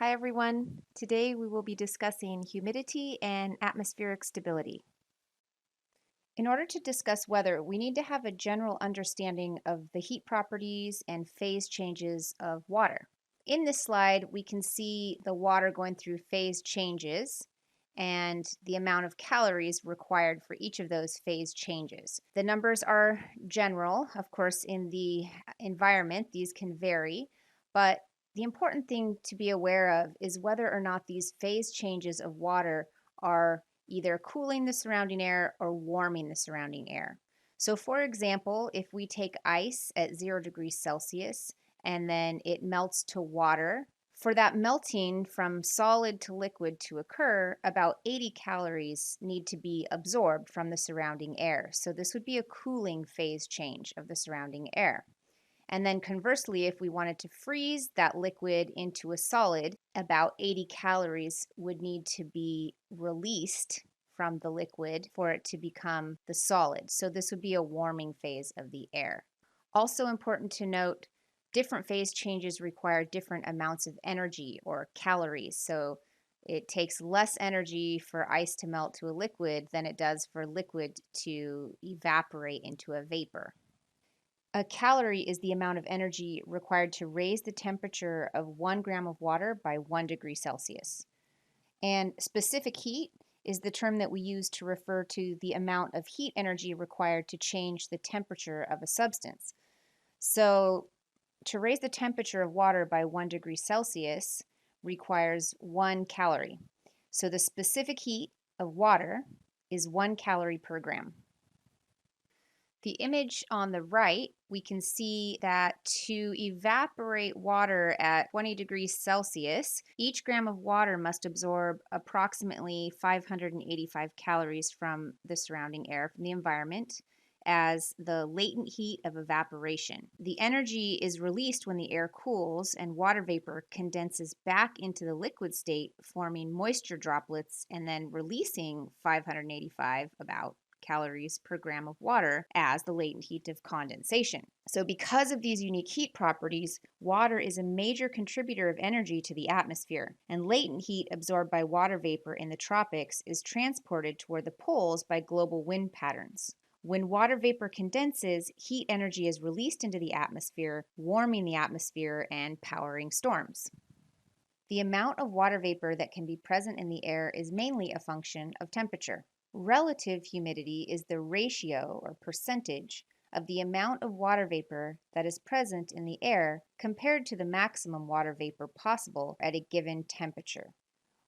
Hi everyone. Today we will be discussing humidity and atmospheric stability. In order to discuss weather, we need to have a general understanding of the heat properties and phase changes of water. In this slide, we can see the water going through phase changes and the amount of calories required for each of those phase changes. The numbers are general. Of course, in the environment, these can vary, but the important thing to be aware of is whether or not these phase changes of water are either cooling the surrounding air or warming the surrounding air. So, for example, if we take ice at 0 degrees Celsius and then it melts to water, for that melting from solid to liquid to occur, about 80 calories need to be absorbed from the surrounding air. So, this would be a cooling phase change of the surrounding air. And then conversely, if we wanted to freeze that liquid into a solid, about 80 calories would need to be released from the liquid for it to become the solid. So this would be a warming phase of the air. Also important to note, different phase changes require different amounts of energy or calories. So it takes less energy for ice to melt to a liquid than it does for liquid to evaporate into a vapor. A calorie is the amount of energy required to raise the temperature of 1 gram of water by 1 degree Celsius. And specific heat is the term that we use to refer to the amount of heat energy required to change the temperature of a substance. So, to raise the temperature of water by 1 degree Celsius requires 1 calorie. So, the specific heat of water is 1 calorie per gram. The image on the right, we can see that to evaporate water at 20 degrees Celsius, each gram of water must absorb approximately 585 calories from the surrounding air, from the environment, as the latent heat of evaporation. The energy is released when the air cools and water vapor condenses back into the liquid state, forming moisture droplets and then releasing 585 about calories per gram of water as the latent heat of condensation. So because of these unique heat properties, water is a major contributor of energy to the atmosphere, and latent heat absorbed by water vapor in the tropics is transported toward the poles by global wind patterns. When water vapor condenses, heat energy is released into the atmosphere, warming the atmosphere and powering storms. The amount of water vapor that can be present in the air is mainly a function of temperature. Relative humidity is the ratio or percentage of the amount of water vapor that is present in the air compared to the maximum water vapor possible at a given temperature.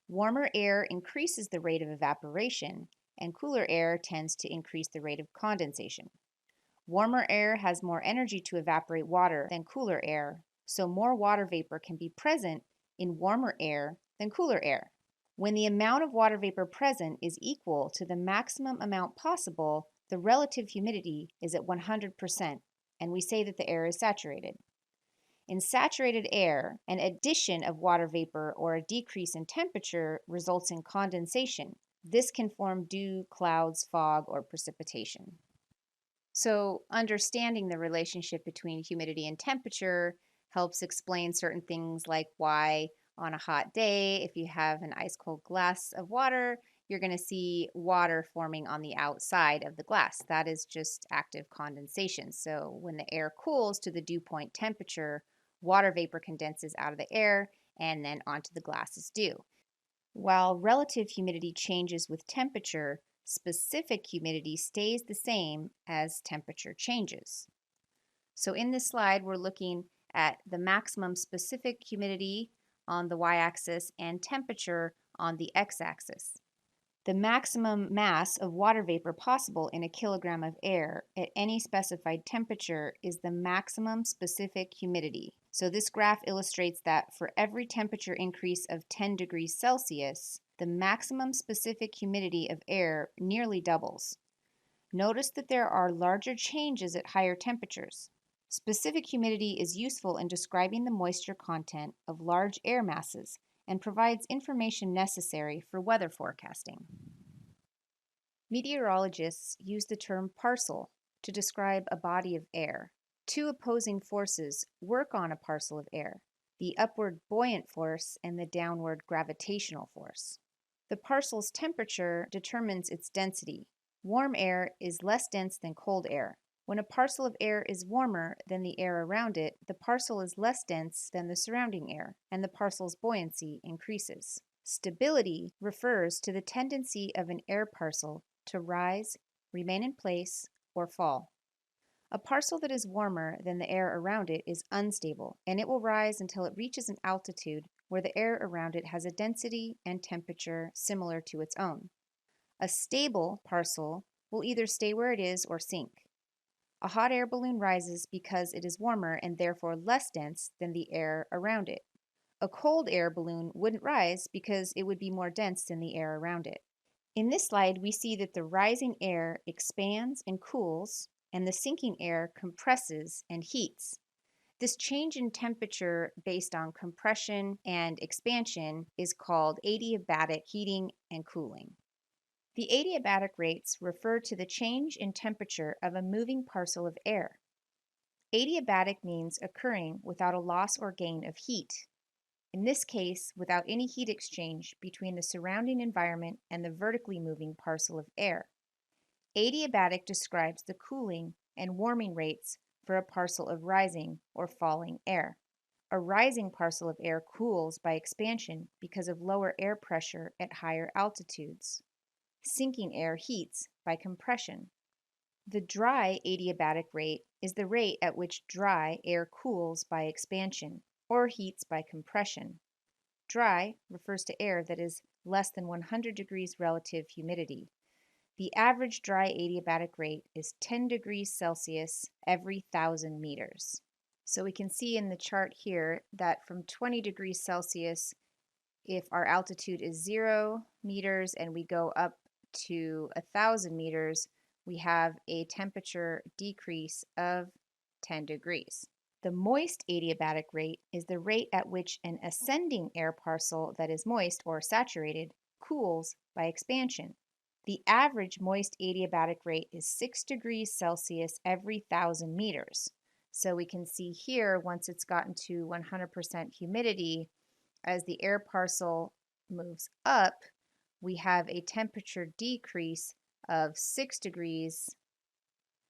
Warmer air increases the rate of evaporation, and cooler air tends to increase the rate of condensation. Warmer air has more energy to evaporate water than cooler air, so more water vapor can be present in warmer air than cooler air. When the amount of water vapor present is equal to the maximum amount possible, the relative humidity is at 100%, and we say that the air is saturated. In saturated air, an addition of water vapor or a decrease in temperature results in condensation. This can form dew, clouds, fog, or precipitation. So, understanding the relationship between humidity and temperature helps explain certain things like why, on a hot day, if you have an ice cold glass of water, you're going to see water forming on the outside of the glass. That is just active condensation. So, when the air cools to the dew point temperature, water vapor condenses out of the air and then onto the glass as dew. While relative humidity changes with temperature, specific humidity stays the same as temperature changes. So in this slide, we're looking at the maximum specific humidity on the y-axis and temperature on the x-axis. The maximum mass of water vapor possible in a kilogram of air at any specified temperature is the maximum specific humidity. So this graph illustrates that for every temperature increase of 10 degrees Celsius, the maximum specific humidity of air nearly doubles. Notice that there are larger changes at higher temperatures. Specific humidity is useful in describing the moisture content of large air masses and provides information necessary for weather forecasting. Meteorologists use the term parcel to describe a body of air. Two opposing forces work on a parcel of air. the upward buoyant force and the downward gravitational force. The parcel's temperature determines its density. Warm air is less dense than cold air. When a parcel of air is warmer than the air around it, the parcel is less dense than the surrounding air, and the parcel's buoyancy increases. Stability refers to the tendency of an air parcel to rise, remain in place, or fall. A parcel that is warmer than the air around it is unstable, and it will rise until it reaches an altitude where the air around it has a density and temperature similar to its own. A stable parcel will either stay where it is or sink. A hot air balloon rises because it is warmer and therefore less dense than the air around it. A cold air balloon wouldn't rise because it would be more dense than the air around it. In this slide, we see that the rising air expands and cools, and the sinking air compresses and heats. This change in temperature based on compression and expansion is called adiabatic heating and cooling. The adiabatic rates refer to the change in temperature of a moving parcel of air. Adiabatic means occurring without a loss or gain of heat. In this case, without any heat exchange between the surrounding environment and the vertically moving parcel of air. Adiabatic describes the cooling and warming rates for a parcel of rising or falling air. A rising parcel of air cools by expansion because of lower air pressure at higher altitudes. Sinking air heats by compression. The dry adiabatic rate is the rate at which dry air cools by expansion or heats by compression. Dry refers to air that is less than 100 degrees relative humidity. The average dry adiabatic rate is 10 degrees Celsius every 1,000 meters. So we can see in the chart here that from 20 degrees Celsius, if our altitude is 0 meters and we go up to 1,000 meters, we have a temperature decrease of 10 degrees. The moist adiabatic rate is the rate at which an ascending air parcel that is moist or saturated cools by expansion. The average moist adiabatic rate is 6 degrees Celsius every 1,000 meters. So we can see here, once it's gotten to 100% humidity, as the air parcel moves up, we have a temperature decrease of 6 degrees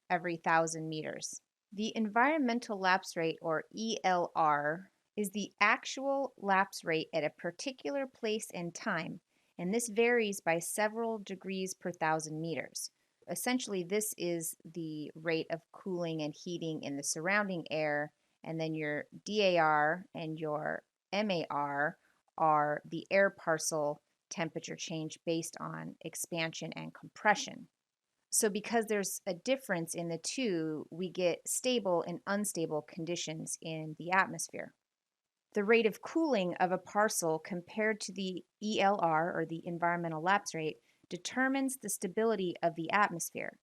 every 1,000 meters. The environmental lapse rate, or ELR, is the actual lapse rate at a particular place and time, and this varies by several degrees per 1,000 meters. Essentially, this is the rate of cooling and heating in the surrounding air, and then your DAR and your MAR are the air parcel temperature change based on expansion and compression. So because there's a difference in the two, we get stable and unstable conditions in the atmosphere. The rate of cooling of a parcel compared to the ELR, or the environmental lapse rate, determines the stability of the atmosphere.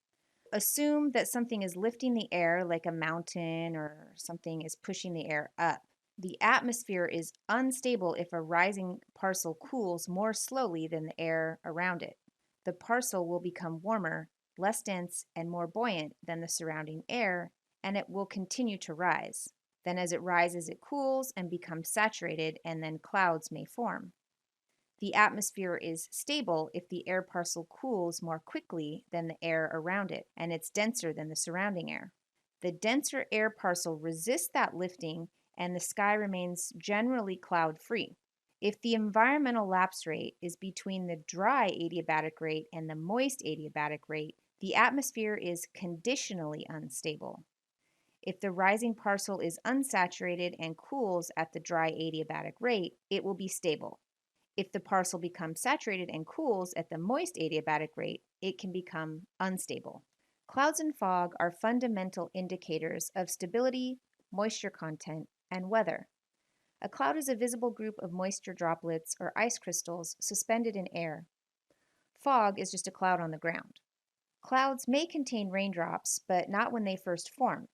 Assume that something is lifting the air, like a mountain, or something is pushing the air up. The atmosphere is unstable if a rising parcel cools more slowly than the air around it. The parcel will become warmer, less dense, and more buoyant than the surrounding air, and it will continue to rise. Then as it rises, it cools and becomes saturated, and then clouds may form. The atmosphere is stable if the air parcel cools more quickly than the air around it, and it's denser than the surrounding air. The denser air parcel resists that lifting, and the sky remains generally cloud-free. If the environmental lapse rate is between the dry adiabatic rate and the moist adiabatic rate, the atmosphere is conditionally unstable. If the rising parcel is unsaturated and cools at the dry adiabatic rate, it will be stable. If the parcel becomes saturated and cools at the moist adiabatic rate, it can become unstable. Clouds and fog are fundamental indicators of stability, moisture content, and weather. A cloud is a visible group of moisture droplets or ice crystals suspended in air. Fog is just a cloud on the ground. Clouds may contain raindrops, but not when they first form.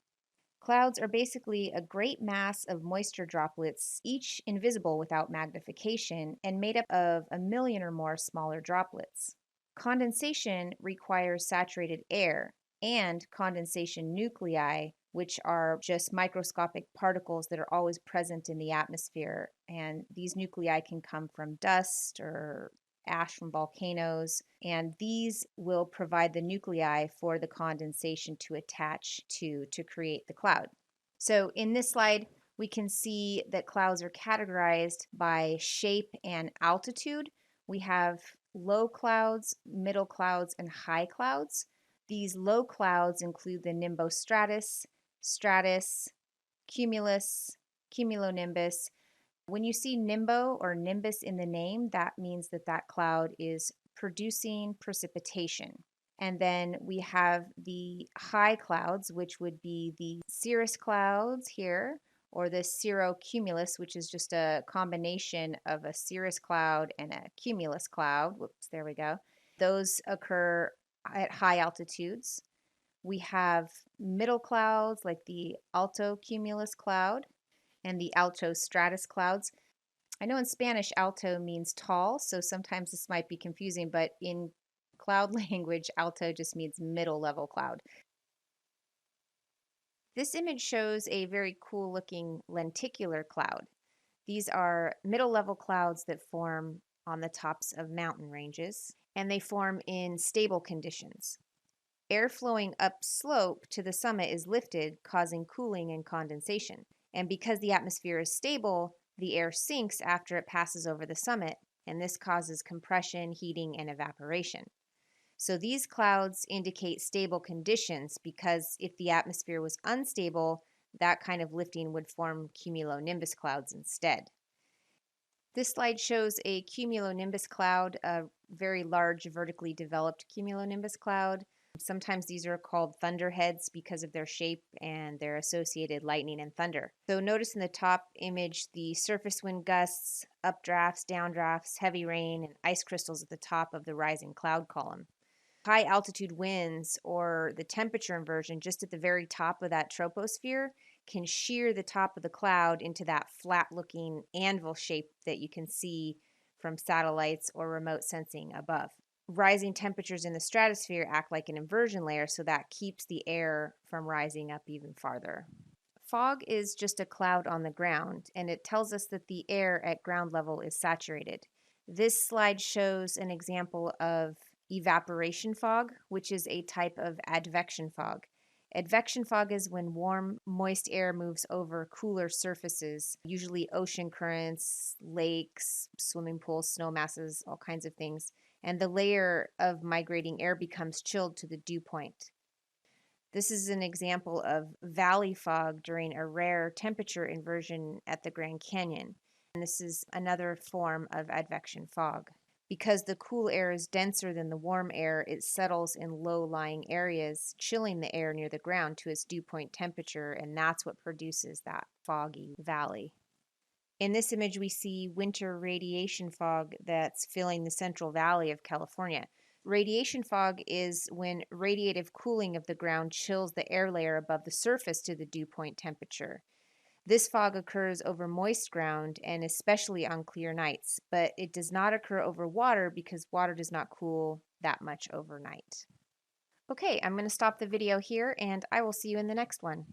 Clouds are basically a great mass of moisture droplets, each invisible without magnification, and made up of 1,000,000 or more smaller droplets. Condensation requires saturated air and condensation nuclei which are just microscopic particles that are always present in the atmosphere. And these nuclei can come from dust or ash from volcanoes, and these will provide the nuclei for the condensation to attach to create the cloud. So in this slide, we can see that clouds are categorized by shape and altitude. We have low clouds, middle clouds, and high clouds. These low clouds include the nimbostratus, stratus, cumulus, cumulonimbus. When you see nimbo or nimbus in the name, that means that that cloud is producing precipitation. And then we have the high clouds, which would be the cirrus clouds here, or the cirrocumulus, which is just a combination of a cirrus cloud and a cumulus cloud. Whoops, there we go. Those occur at high altitudes. We have middle clouds like the altocumulus cloud and the altostratus clouds. I know in Spanish alto means tall, so sometimes this might be confusing, but in cloud language, alto just means middle level cloud. This image shows a very cool looking lenticular cloud. These are middle level clouds that form on the tops of mountain ranges, and they form in stable conditions. Air flowing upslope to the summit is lifted, causing cooling and condensation. And because the atmosphere is stable, the air sinks after it passes over the summit, and this causes compression, heating, and evaporation. So these clouds indicate stable conditions because if the atmosphere was unstable, that kind of lifting would form cumulonimbus clouds instead. This slide shows a cumulonimbus cloud, a very large vertically developed cumulonimbus cloud. Sometimes these are called thunderheads because of their shape and their associated lightning and thunder. So notice in the top image the surface wind gusts, updrafts, downdrafts, heavy rain, and ice crystals at the top of the rising cloud column. High altitude winds or the temperature inversion just at the very top of that troposphere can shear the top of the cloud into that flat looking anvil shape that you can see from satellites or remote sensing above. Rising temperatures in the stratosphere act like an inversion layer, so that keeps the air from rising up even farther. Fog is just a cloud on the ground, and it tells us that the air at ground level is saturated. This slide shows an example of evaporation fog, which is a type of advection fog. Advection fog is when warm, moist air moves over cooler surfaces, usually ocean currents, lakes, swimming pools, snow masses, all kinds of things, and the layer of migrating air becomes chilled to the dew point. This is an example of valley fog during a rare temperature inversion at the Grand Canyon. And this is another form of advection fog. Because the cool air is denser than the warm air, it settles in low-lying areas, chilling the air near the ground to its dew point temperature, and that's what produces that foggy valley. In this image, we see winter radiation fog that's filling the Central Valley of California. Radiation fog is when radiative cooling of the ground chills the air layer above the surface to the dew point temperature. This fog occurs over moist ground and especially on clear nights, but it does not occur over water because water does not cool that much overnight. Okay, I'm going to stop the video here and I will see you in the next one.